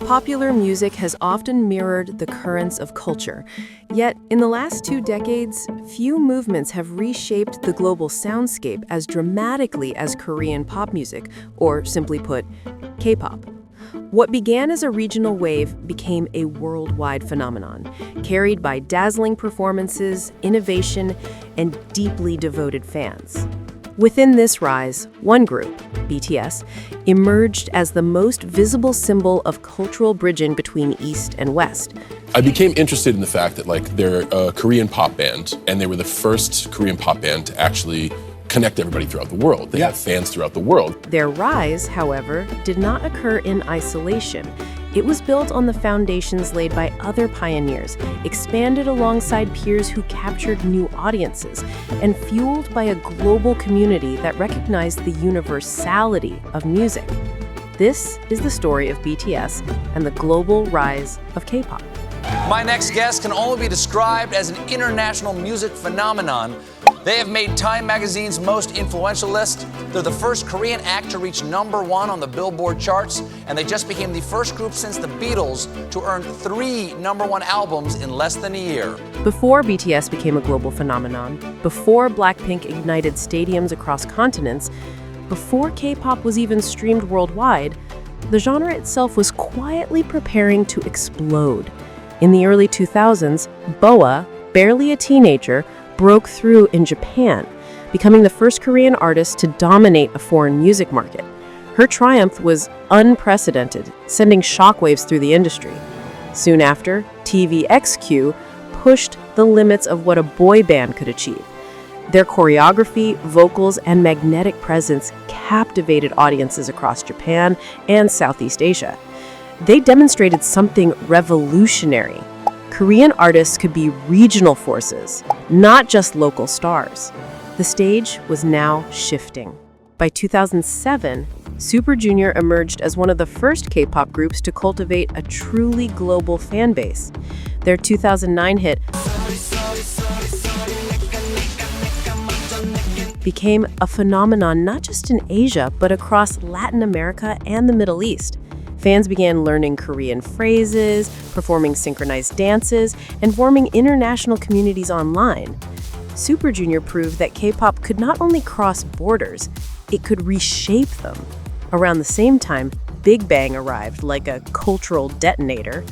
Popular music has often mirrored the currents of culture. Yet, in the last 2 decades, few movements have reshaped the global soundscape as dramatically as Korean pop music, or simply put, K-pop. What began as a regional wave became a worldwide phenomenon, carried by dazzling performances, innovation, and deeply devoted fans. Within this rise, one group, BTS, emerged as the most visible symbol of cultural bridging between East and West. I became interested in the fact that they're a Korean pop band, and they were the first Korean pop band to actually connect everybody throughout the world. They have fans throughout the world. Their rise, however, did not occur in isolation. It was built on the foundations laid by other pioneers, expanded alongside peers who captured new audiences, and fueled by a global community that recognized the universality of music. This is the story of BTS and the global rise of K-pop. My next guest can only be described as an international music phenomenon. They have made Time Magazine's most influential list. They're the first Korean act to reach #1 on the Billboard charts, and they just became the first group since the Beatles to earn 3 #1 albums in less than a year. Before BTS became a global phenomenon, before Blackpink ignited stadiums across continents, before K-pop was even streamed worldwide, the genre itself was quietly preparing to explode. In the early 2000s, BoA, barely a teenager, broke through in Japan, becoming the first Korean artist to dominate a foreign music market. Her triumph was unprecedented, sending shockwaves through the industry. Soon after, TVXQ pushed the limits of what a boy band could achieve. Their choreography, vocals, and magnetic presence captivated audiences across Japan and Southeast Asia. They demonstrated something revolutionary. Korean artists could be regional forces, not just local stars. The stage was now shifting. By 2007, Super Junior emerged as one of the first K-pop groups to cultivate a truly global fan base. Their 2009 hit became a phenomenon not just in Asia, but across Latin America and the Middle East. Fans began learning Korean phrases, performing synchronized dances, and forming international communities online. Super Junior proved that K-pop could not only cross borders, it could reshape them. Around the same time, BIGBANG arrived like a cultural detonator.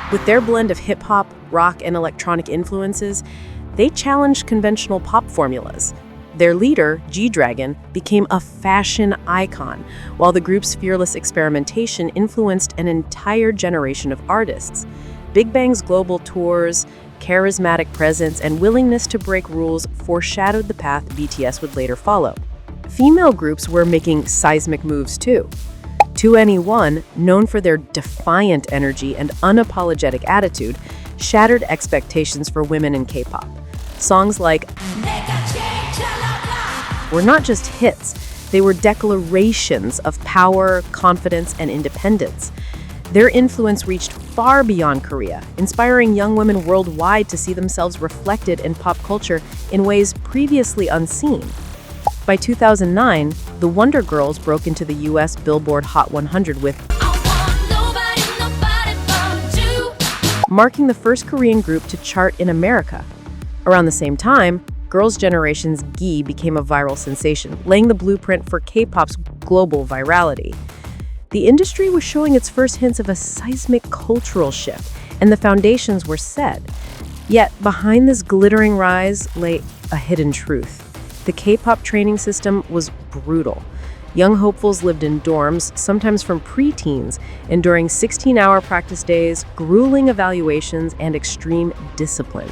With their blend of hip-hop, rock, and electronic influences, they challenged conventional pop formulas. Their leader, G-Dragon, became a fashion icon, while the group's fearless experimentation influenced an entire generation of artists. Big Bang's global tours, charismatic presence, and willingness to break rules foreshadowed the path BTS would later follow. Female groups were making seismic moves too. 2NE1, known for their defiant energy and unapologetic attitude, shattered expectations for women in K-pop. Songs like were not just hits, they were declarations of power, confidence, and independence. Their influence reached far beyond Korea, inspiring young women worldwide to see themselves reflected in pop culture in ways previously unseen. By 2009, the Wonder Girls broke into the US Billboard Hot 100 with marking the first Korean group to chart in America. Around the same time, Girls' Generation's Gi became a viral sensation, laying the blueprint for K-pop's global virality. The industry was showing its first hints of a seismic cultural shift, and the foundations were set. Yet, behind this glittering rise lay a hidden truth. The K-pop training system was brutal. Young hopefuls lived in dorms, sometimes from preteens, enduring 16-hour practice days, grueling evaluations, and extreme discipline.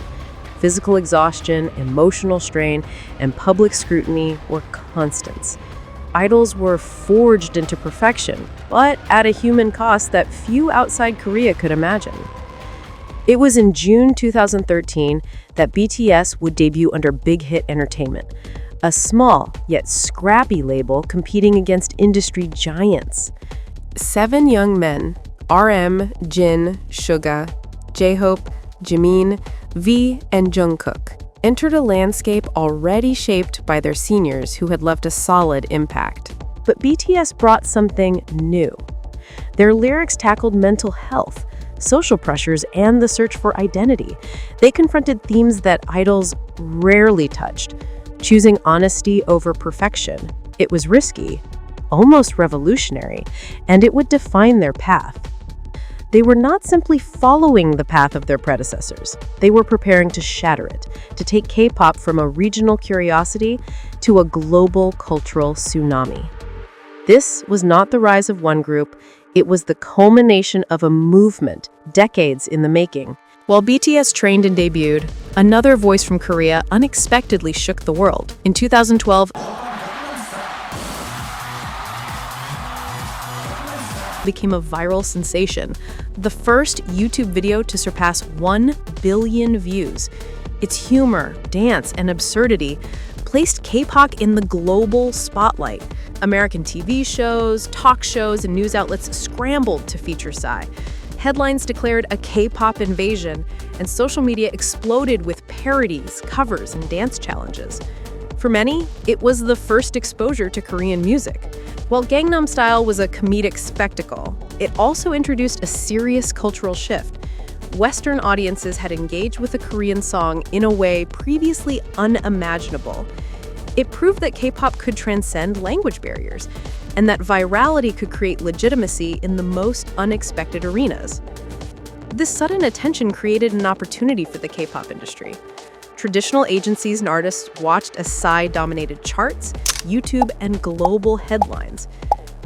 Physical exhaustion, emotional strain, and public scrutiny were constants. Idols were forged into perfection, but at a human cost that few outside Korea could imagine. It was in June 2013 that BTS would debut under Big Hit Entertainment, a small yet scrappy label competing against industry giants. 7 young men, RM, Jin, Suga, J-Hope, Jimin, V, and Jungkook, entered a landscape already shaped by their seniors who had left a solid impact. But BTS brought something new. Their lyrics tackled mental health, social pressures, and the search for identity. They confronted themes that idols rarely touched, choosing honesty over perfection. It was risky, almost revolutionary, and it would define their path. They were not simply following the path of their predecessors. They were preparing to shatter it, to take K-pop from a regional curiosity to a global cultural tsunami. This was not the rise of one group, it was the culmination of a movement, decades in the making. While BTS trained and debuted, another voice from Korea unexpectedly shook the world. In 2012, became a viral sensation, the first YouTube video to surpass 1 billion views. Its humor, dance, and absurdity placed K-pop in the global spotlight. American TV shows, talk shows, and news outlets scrambled to feature Psy. Headlines declared a K-pop invasion, and social media exploded with parodies, covers, and dance challenges. For many, it was the first exposure to Korean music. While Gangnam Style was a comedic spectacle, it also introduced a serious cultural shift. Western audiences had engaged with a Korean song in a way previously unimaginable. It proved that K-pop could transcend language barriers, and that virality could create legitimacy in the most unexpected arenas. This sudden attention created an opportunity for the K-pop industry. Traditional agencies and artists watched as Psy dominated charts, YouTube, and global headlines,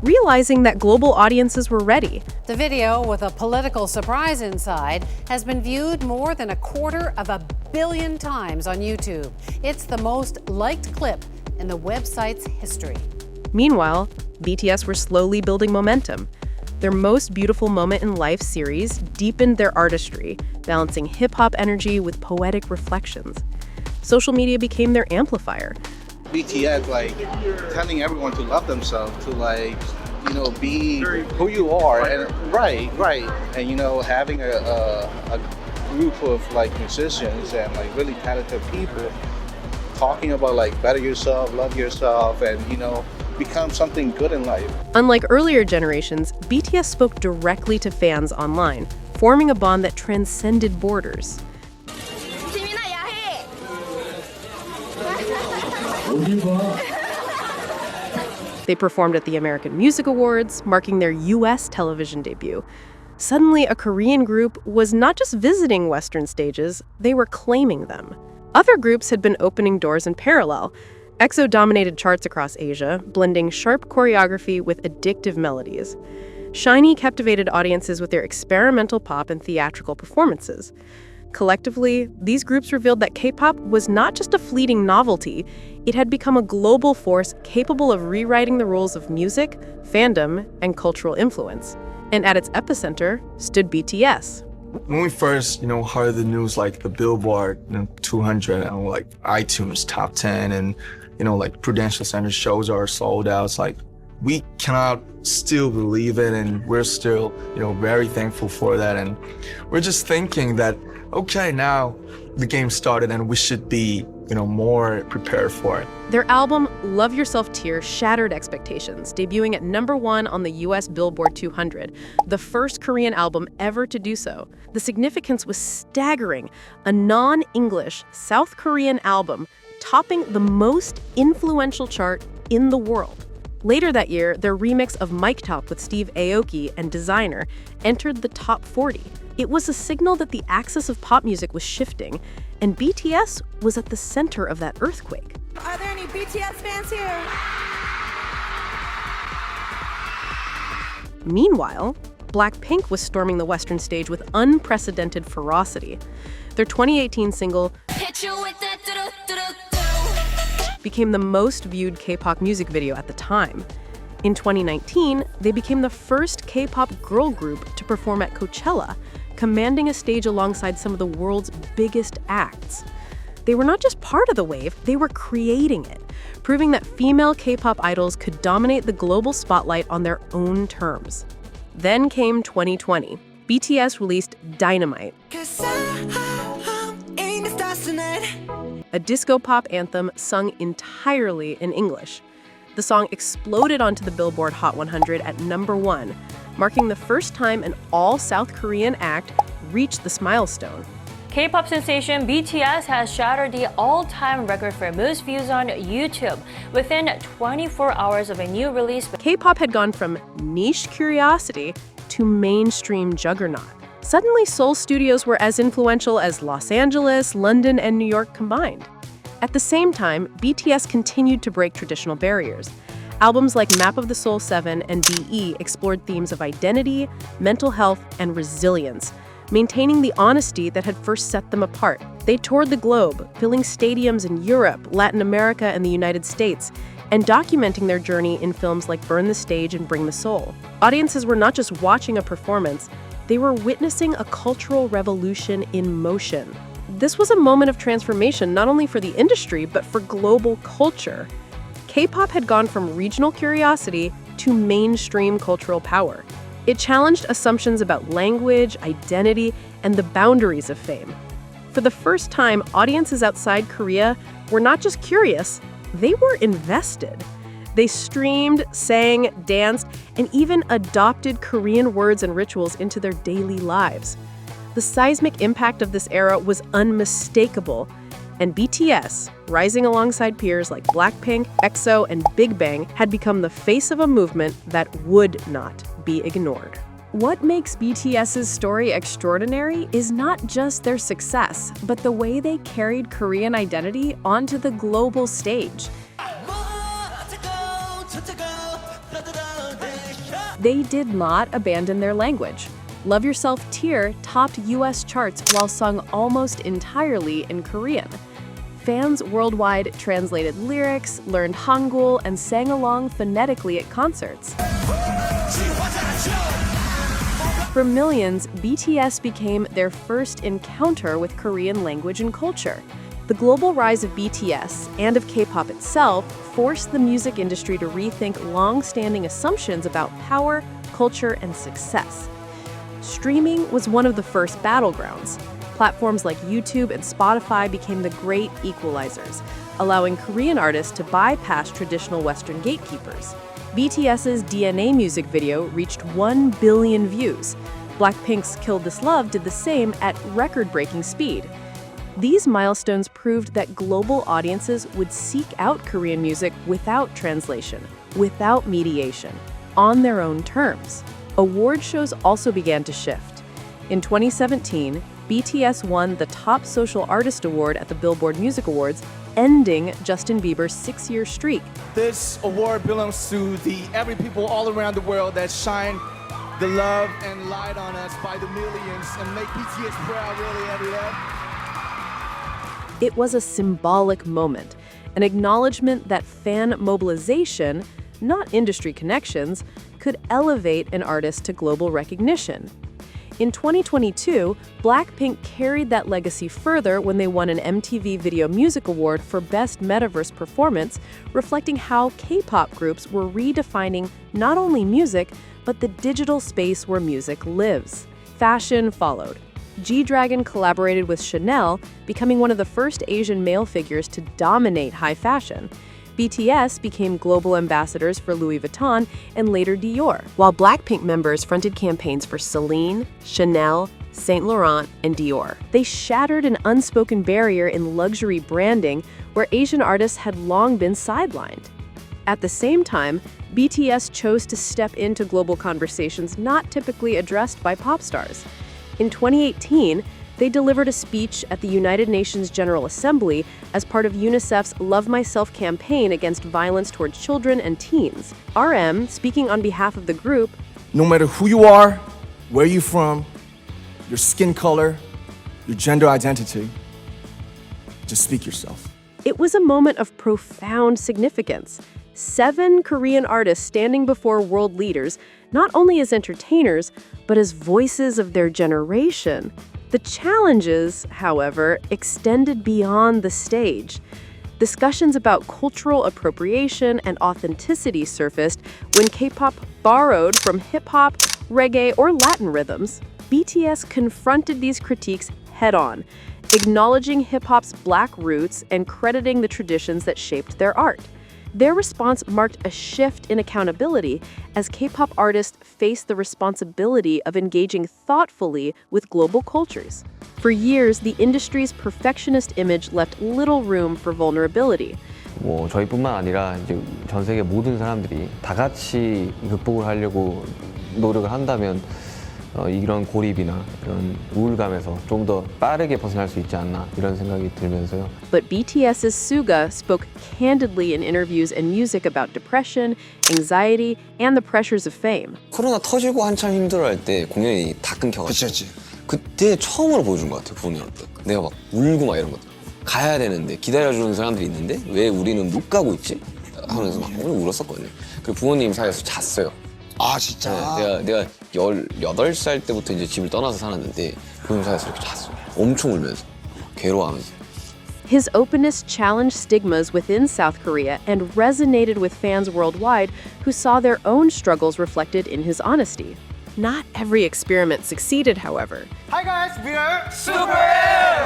realizing that global audiences were ready. The video, with a political surprise inside, has been viewed more than 250 million times on YouTube. It's the most liked clip in the website's history. Meanwhile, BTS were slowly building momentum. Their Most Beautiful Moment in Life series deepened their artistry, balancing hip-hop energy with poetic reflections. Social media became their amplifier. BTS, telling everyone to love themselves, to be who you are, and right, and having a group of musicians and really talented people talking about better yourself, love yourself, and become something good in life. Unlike earlier generations, BTS spoke directly to fans online, forming a bond that transcended borders. They performed at the American Music Awards, marking their US television debut. Suddenly, a Korean group was not just visiting Western stages, they were claiming them. Other groups had been opening doors in parallel. EXO dominated charts across Asia, blending sharp choreography with addictive melodies. SHINee captivated audiences with their experimental pop and theatrical performances. Collectively, these groups revealed that K-pop was not just a fleeting novelty, it had become a global force capable of rewriting the rules of music, fandom, and cultural influence. And at its epicenter stood BTS. When we first, heard the news, the Billboard 200 and iTunes top 10 and, Prudential Center shows are sold out, it's we cannot still believe it, and we're still, very thankful for that. And we're just thinking that, okay, now the game started and we should be, more prepared for it. Their album, Love Yourself Tear, shattered expectations, debuting at #1 on the US Billboard 200, the first Korean album ever to do so. The significance was staggering. A non-English South Korean album topping the most influential chart in the world. Later that year, their remix of Mic Top with Steve Aoki and Designer entered the top 40. It was a signal that the axis of pop music was shifting, and BTS was at the center of that earthquake. Are there any BTS fans here? Meanwhile, Blackpink was storming the Western stage with unprecedented ferocity. Their 2018 single became the most viewed K-pop music video at the time. In 2019, they became the first K-pop girl group to perform at Coachella, commanding a stage alongside some of the world's biggest acts. They were not just part of the wave, they were creating it, proving that female K-pop idols could dominate the global spotlight on their own terms. Then came 2020. BTS released Dynamite. a disco pop anthem sung entirely in English. The song exploded onto the Billboard Hot 100 at #1, marking the first time an all-South Korean act reached this milestone. K-pop sensation BTS has shattered the all-time record for most views on YouTube within 24 hours of a new release. K-pop had gone from niche curiosity to mainstream juggernaut. Suddenly, Seoul studios were as influential as Los Angeles, London, and New York combined. At the same time, BTS continued to break traditional barriers. Albums like Map of the Soul 7 and BE explored themes of identity, mental health, and resilience, maintaining the honesty that had first set them apart. They toured the globe, filling stadiums in Europe, Latin America, and the United States, and documenting their journey in films like Burn the Stage and Bring the Soul. Audiences were not just watching a performance, they were witnessing a cultural revolution in motion. This was a moment of transformation not only for the industry, but for global culture. K-pop had gone from regional curiosity to mainstream cultural power. It challenged assumptions about language, identity, and the boundaries of fame. For the first time, audiences outside Korea were not just curious, they were invested. They streamed, sang, danced, and even adopted Korean words and rituals into their daily lives. The seismic impact of this era was unmistakable, and BTS, rising alongside peers like Blackpink, EXO, and BIGBANG, had become the face of a movement that would not be ignored. What makes BTS's story extraordinary is not just their success, but the way they carried Korean identity onto the global stage. They did not abandon their language. Love Yourself Tear topped US charts while sung almost entirely in Korean. Fans worldwide translated lyrics, learned Hangul, and sang along phonetically at concerts. For millions, BTS became their first encounter with Korean language and culture. The global rise of BTS and of K-pop itself forced the music industry to rethink long-standing assumptions about power, culture, and success. Streaming was one of the first battlegrounds. Platforms like YouTube and Spotify became the great equalizers, allowing Korean artists to bypass traditional Western gatekeepers. BTS's DNA music video reached 1 billion views. Blackpink's Kill This Love did the same at record-breaking speed. These milestones proved that global audiences would seek out Korean music without translation, without mediation, on their own terms. Award shows also began to shift. In 2017, BTS won the Top Social Artist Award at the Billboard Music Awards, ending Justin Bieber's 6-year streak. This award belongs to the every people all around the world that shine the love and light on us by the millions and make BTS proud really every day. It was a symbolic moment, an acknowledgement that fan mobilization, not industry connections, could elevate an artist to global recognition. In 2022, Blackpink carried that legacy further when they won an MTV Video Music Award for Best Metaverse Performance, reflecting how K-pop groups were redefining not only music, but the digital space where music lives. Fashion followed. G-Dragon collaborated with Chanel, becoming one of the first Asian male figures to dominate high fashion. BTS became global ambassadors for Louis Vuitton and later Dior, while Blackpink members fronted campaigns for Celine, Chanel, Saint Laurent, and Dior. They shattered an unspoken barrier in luxury branding where Asian artists had long been sidelined. At the same time, BTS chose to step into global conversations not typically addressed by pop stars. In 2018, they delivered a speech at the United Nations General Assembly as part of UNICEF's Love Myself campaign against violence toward children and teens. RM, speaking on behalf of the group, No matter who you are, where you're from, your skin color, your gender identity, just speak yourself. It was a moment of profound significance. 7 Korean artists standing before world leaders, not only as entertainers, but as voices of their generation. The challenges, however, extended beyond the stage. Discussions about cultural appropriation and authenticity surfaced when K-pop borrowed from hip-hop, reggae, or Latin rhythms. BTS confronted these critiques head-on, acknowledging hip-hop's Black roots and crediting the traditions that shaped their art. Their response marked a shift in accountability as K-pop artists faced the responsibility of engaging thoughtfully with global cultures. For years, the industry's perfectionist image left little room for vulnerability. 뭐 저희뿐만 아니라 이제 전 세계 모든 사람들이 다 같이 극복을 하려고 노력을 한다면 이런 고립이나 이런 우울감에서 좀 더 빠르게 벗어날 수 있지 않나 이런 생각이 들면서요. But BTS's Suga spoke candidly in interviews and music about depression, anxiety, and the pressures of fame. 코로나 터지고 한참 힘들어할 때 공연이 다 끊겨가지고 그때 처음으로 보여준 것 같아요. 공연할 때 내가 막 울고 막 이런 거 가야 되는데 기다려주는 사람들이 있는데 왜 우리는 못 가고 있지? 하면서 막 울었었거든요. 그리고 부모님 사이에서 잤어요. 아 진짜? 네, 내가 18살 때부터 이제 집을 떠나서 살았는데 부모님 사이에서 이렇게 잤어요. 엄청 울면서 괴로워하면서. His openness challenged stigmas within South Korea and resonated with fans worldwide who saw their own struggles reflected in his honesty. Not every experiment succeeded, however. Hi guys, we are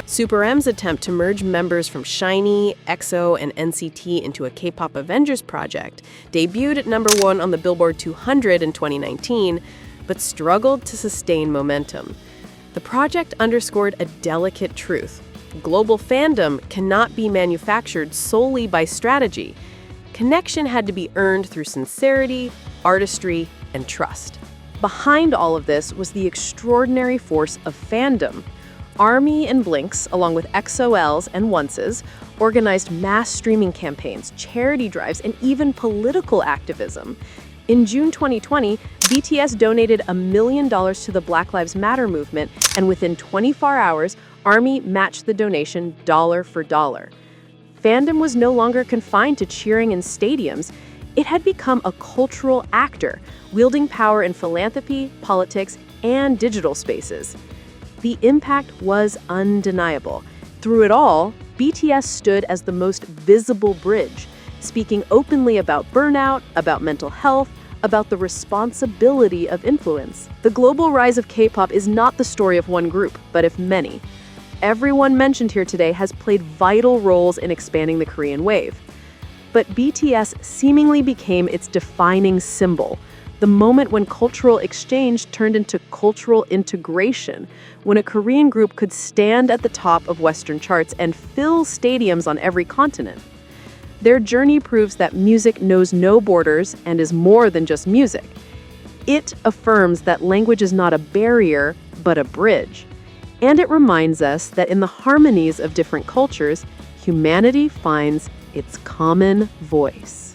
Super M's attempt to merge members from SHINee, EXO, and NCT into a K-pop Avengers project debuted at #1 on the Billboard 200 in 2019, but struggled to sustain momentum. The project underscored a delicate truth. Global fandom cannot be manufactured solely by strategy. Connection had to be earned through sincerity, artistry, and trust. Behind all of this was the extraordinary force of fandom. ARMY and Blinks, along with XOLs and Onces, organized mass streaming campaigns, charity drives, and even political activism. In June 2020, BTS donated $1 million to the Black Lives Matter movement, and within 24 hours, ARMY matched the donation dollar for dollar. Fandom was no longer confined to cheering in stadiums. It had become a cultural actor, wielding power in philanthropy, politics, and digital spaces. The impact was undeniable. Through it all, BTS stood as the most visible bridge, speaking openly about burnout, about mental health, about the responsibility of influence. The global rise of K-pop is not the story of one group, but of many. Everyone mentioned here today has played vital roles in expanding the Korean wave. But BTS seemingly became its defining symbol, the moment when cultural exchange turned into cultural integration, when a Korean group could stand at the top of Western charts and fill stadiums on every continent. Their journey proves that music knows no borders and is more than just music. It affirms that language is not a barrier, but a bridge. And it reminds us that in the harmonies of different cultures, humanity finds its common voice.